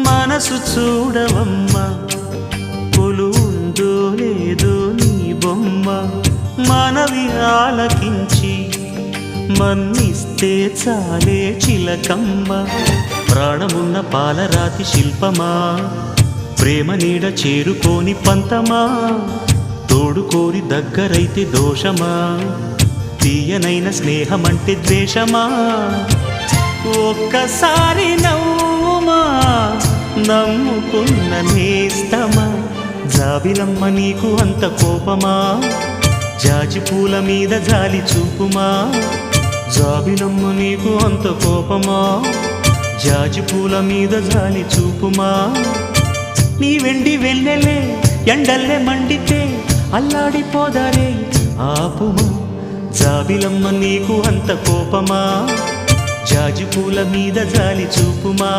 మనసు చూడవమ్మా కొలువుందో లేదో నీ బొమ్మ మనవి ఆలకించి మన్నిస్తే చాలే చిలకమ్మ ప్రాణమున్న పాలరాతి శిల్పమా ప్రేమ నీడ చేరుకోని పంతమా తోడుకోరి దగ్గరైతే దోషమా తీయనైన స్నేహమంటే ద్వేషమా ఒక్కసారి నవ్వుమా నమ్ముకున్న నేస్తమా జాబిలమ్మ నీకు అంత కోపమా జాజి పూల మీద జాలి చూపుమా జాబిలమ్మ నీకు అంత కోపమా జాజి పూల మీద జాలి చూపుమా నీ వెండి వెన్నెలే ఎండల్లే మండితే అల్లాడిపోదారే ఆపుమా జాబిలమ్మ నీకు అంత కోపమా జాజి పూల మీద జాలి చూపుమా